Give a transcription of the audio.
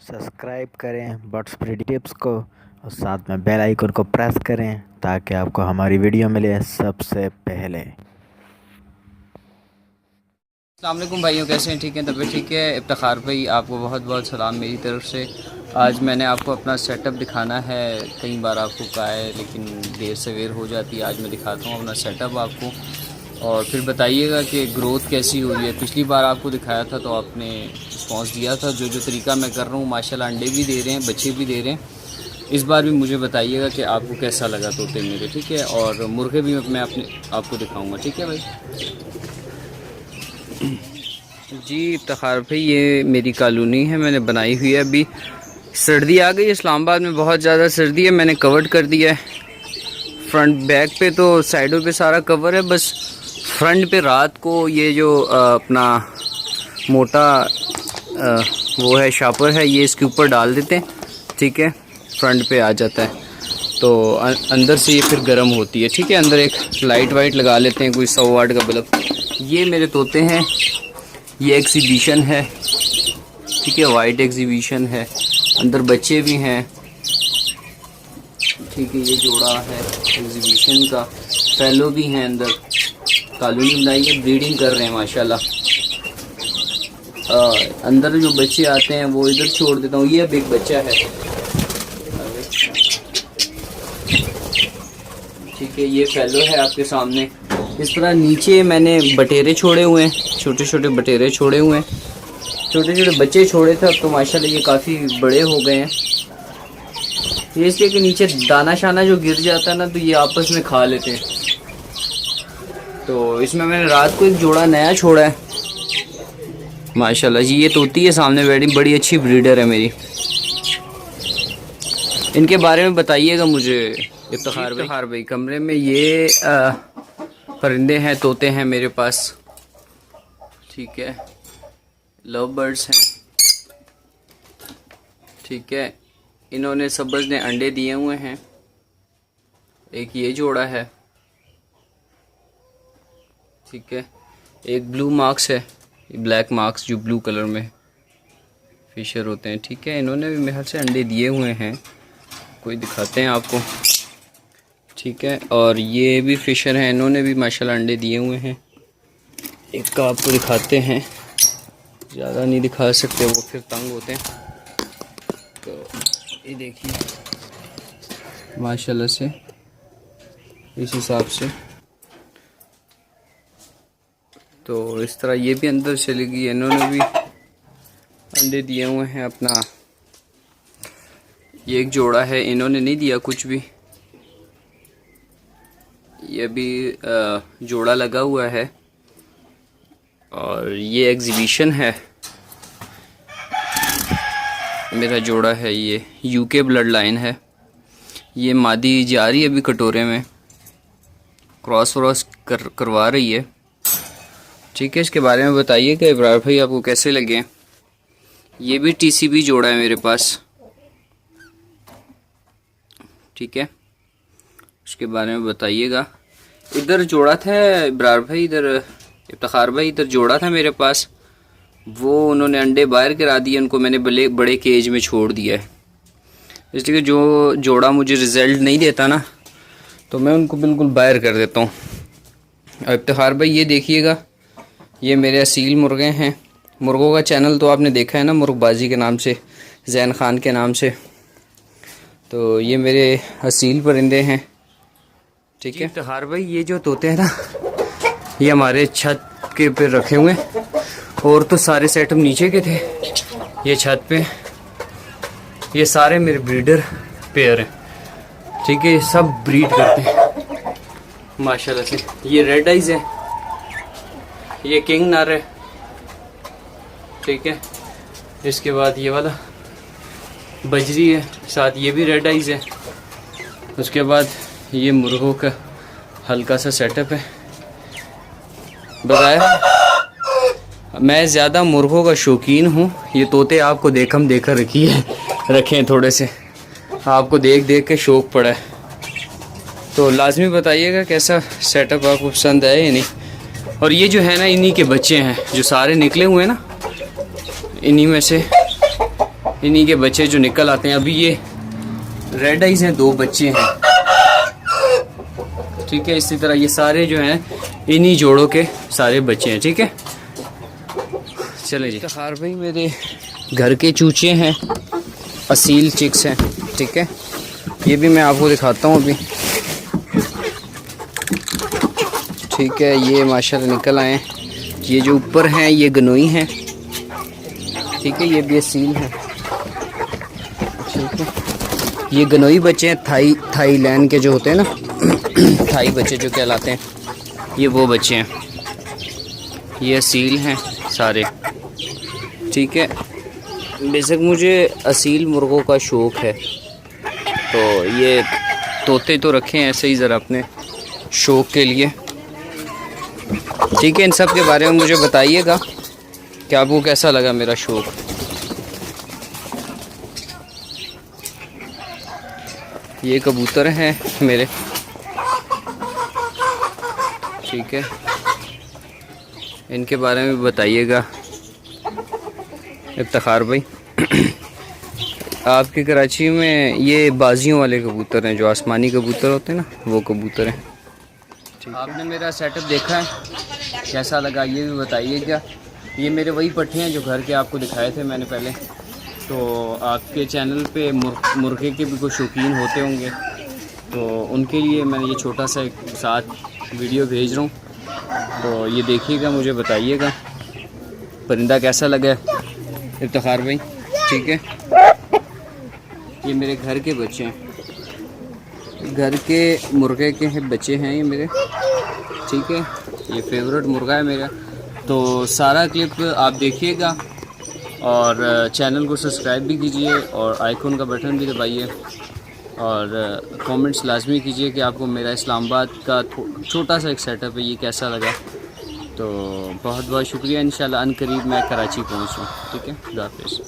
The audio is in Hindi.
सब्सक्राइब करें बर्ड्स ब्रीडिंग टिप्स को और साथ में बेल आइकन को प्रेस करें ताकि आपको हमारी वीडियो मिले सबसे पहले। अस्सलाम वालेकुम भाइयों, कैसे हैं? ठीक है, तबीयत ठीक है? इफ्तिखार भाई आपको बहुत बहुत सलाम मेरी तरफ से। आज मैंने आपको अपना सेटअप दिखाना है। कई बार आपको कहा है लेकिन देर सवेर हो जाती है। आज मैं दिखाता हूँ अपना सेटअप आपको और फिर बताइएगा कि ग्रोथ कैसी हुई है। पिछली बार आपको दिखाया था तो आपने रिस्पॉन्स दिया था। जो तरीका मैं कर रहा हूँ माशाल्लाह अंडे भी दे रहे हैं, बच्चे भी दे रहे हैं। इस बार भी मुझे बताइएगा कि आपको कैसा लगा तोते मेरे, ठीक है? और मुर्गे भी मैं अपने आपको दिखाऊँगा, ठीक है भाई? जी इफ्तिखार भाई, ये मेरी कॉलोनी है, मैंने बनाई हुई है। अभी सर्दी आ गई इस्लामाबाद में, बहुत ज़्यादा सर्दी है। मैंने कवर कर दिया है फ्रंट बैक पे, तो साइडों पे सारा कवर है। बस फ्रंट पे रात को ये जो अपना मोटा वो है शापर है, ये इसके ऊपर डाल देते हैं, ठीक है? फ्रंट पे आ जाता है तो अंदर से ये फिर गर्म होती है, ठीक है? अंदर एक लाइट वाइट लगा लेते हैं, कोई 100 वाट का बल्ब। ये मेरे तोते हैं, ये एग्जीबिशन है, ठीक है? वाइट एग्जीबिशन है, अंदर बच्चे भी हैं, ठीक है? ये जोड़ा है एग्जीबिशन का, फैलो भी हैं अंदर। कॉलोनी बनाई है, ब्रीडिंग कर रहे हैं माशाल्लाह। अंदर जो बच्चे आते हैं वो इधर छोड़ देता हूँ। ये अब एक बच्चा है, ठीक है? ये फैलो है आपके सामने। इस तरह नीचे मैंने बटेरे छोड़े हुए हैं, छोटे छोटे बटेरे छोड़े हुए हैं, छोटे छोटे बच्चे छोड़े थे। अब तो माशाल्लाह ये काफ़ी बड़े हो गए हैं। ये इसलिए कि नीचे दाना शाना जो गिर जाता है ना तो ये आपस में खा लेते हैं। तो इसमें मैंने रात को एक जोड़ा नया छोड़ा है माशाल्लाह जी। ये तोती है सामने बैठी, बड़ी अच्छी ब्रीडर है मेरी। इनके बारे में बताइएगा मुझे इफ्तिखार भाई। कमरे में ये परिंदे हैं, तोते हैं मेरे पास, ठीक है? लव बर्ड्स हैं, ठीक है? इन्होंने सबज ने अंडे दिए हुए हैं। एक ये जोड़ा है, ठीक है? एक ब्लू मार्क्स है, ब्लैक मार्क्स जो ब्लू कलर में फिशर होते हैं, ठीक है? इन्होंने भी मेरे से अंडे दिए हुए हैं, कोई दिखाते हैं आपको, ठीक है? और ये भी फिशर हैं, इन्होंने भी माशाल्लाह अंडे दिए हुए हैं। एक का आपको दिखाते हैं, ज़्यादा नहीं दिखा सकते, वो फिर तंग होते हैं। तो ये देखिए माशाल्लाह से इस हिसाब से। तो इस तरह ये भी अंदर चली गई, इन्होंने भी अंडे दिए हुए हैं अपना। ये एक जोड़ा है, इन्होंने नहीं दिया कुछ भी। ये भी जोड़ा लगा हुआ है। और ये एग्जीबिशन है, मेरा जोड़ा है, ये यूके ब्लड लाइन है। ये मादी जा रही है अभी कटोरे में, क्रॉस व्रॉस करवा रही है, ठीक है? इसके बारे में बताइए कि इब्रार भाई आपको कैसे लगे। ये भी टीसीबी जोड़ा है मेरे पास, ठीक है? उसके बारे में बताइएगा। इधर जोड़ा था इब्रार भाई, इधर इफ्तिखार भाई, इधर जोड़ा था मेरे पास, वो उन्होंने अंडे बाहर करा दिए, उनको मैंने बड़े केज में छोड़ दिया है। इसलिए जो जोड़ा मुझे रिज़ल्ट नहीं देता ना तो मैं उनको बिल्कुल बाहर कर देता हूँ। और इफ्तिखार भाई ये देखिएगा, ये मेरे असील मुर्गे हैं। मुर्गों का चैनल तो आपने देखा है ना, मुर्गबाजी के नाम से, जैन खान के नाम से। तो ये मेरे असील परिंदे हैं, ठीक है? इफ्तिखार भाई ये जो तोते हैं ना, ये हमारे छत के पे रखे हुए हैं, और तो सारे सेटअप नीचे के थे। ये छत पे ये सारे मेरे ब्रीडर पेयर हैं, ठीक है? ये सब ब्रीड करते हैं माशाल्लाह से। ये रेड आइज है, ये किंग नर है, ठीक है? इसके बाद ये वाला बजरी है, साथ ये भी रेड आइज है। उसके बाद ये मुर्गों का हल्का सा सेटअप है। बताया मैं ज़्यादा मुर्गों का शौकीन हूँ। ये तोते आपको देखम देकर रखें थोड़े से, आपको देख देख के शौक़ पड़ा है। तो लाजमी बताइएगा कैसा सेटअप आपको पसंद है या नहीं। और ये जो है ना, इन्हीं के बच्चे हैं जो सारे निकले हुए हैं ना, इन्हीं में से इन्हीं के बच्चे जो निकल आते हैं। अभी ये रेड आइज हैं, 2 बच्चे हैं, ठीक है। इसी तरह ये सारे जो हैं इन्हीं जोड़ों के सारे बच्चे हैं, ठीक है। चले जी। इफ्तिखार भाई मेरे घर के चूचे हैं, असील चिक्स हैं, ठीक है। ये भी मैं आपको दिखाता हूँ अभी, ठीक है। ये माशाल्लाह निकल आए हैं। ये जो ऊपर हैं ये गनोई हैं, ठीक है। ये भी असील हैं, ठीक है। ये गनोई बच्चे हैं, थाईलैंड के जो होते हैं ना, थाई बच्चे जो कहलाते हैं, ये वो बच्चे हैं। ये असील हैं सारे, ठीक है। बेशक मुझे असील मुर्गों का शौक़ है, तो ये तोते तो रखे हैं ऐसे ही ज़रा अपने शौक़ के लिए, ठीक है। इन सब के बारे में मुझे बताइएगा कि आपको कैसा लगा मेरा शौक़। ये कबूतर हैं मेरे, ठीक है। इनके बारे में बताइएगा इफ्तिखार भाई। आपके कराची में ये बाजियों वाले कबूतर हैं, जो आसमानी कबूतर होते हैं ना, वो कबूतर हैं। आपने मेरा सेटअप देखा है, कैसा लगा ये भी बताइएगा। ये मेरे वही पट्टे हैं जो घर के आपको दिखाए थे मैंने पहले। तो आपके चैनल पे मुर्गे के भी कोई शौकीन होते होंगे, तो उनके लिए मैंने ये छोटा सा एक साथ वीडियो भेज रहा हूँ, तो ये देखिएगा, मुझे बताइएगा परिंदा कैसा लगा इफ्तिखार भाई, ठीक है। ये मेरे घर के बच्चे हैं, घर के मुर्गे के बच्चे हैं ये मेरे, ठीक है। ये फेवरेट मुर्गा है मेरा। तो सारा क्लिप आप देखिएगा और चैनल को सब्सक्राइब भी कीजिए और आइकॉन का बटन भी दबाइए और कमेंट्स लाजमी कीजिए कि आपको मेरा इस्लामाबाद का छोटा सा एक सेटअप है ये कैसा लगा। तो बहुत बहुत शुक्रिया। इंशाल्लाह अनकरीब मैं कराची पहुँचूँ, ठीक है। खुदा हाफिज़।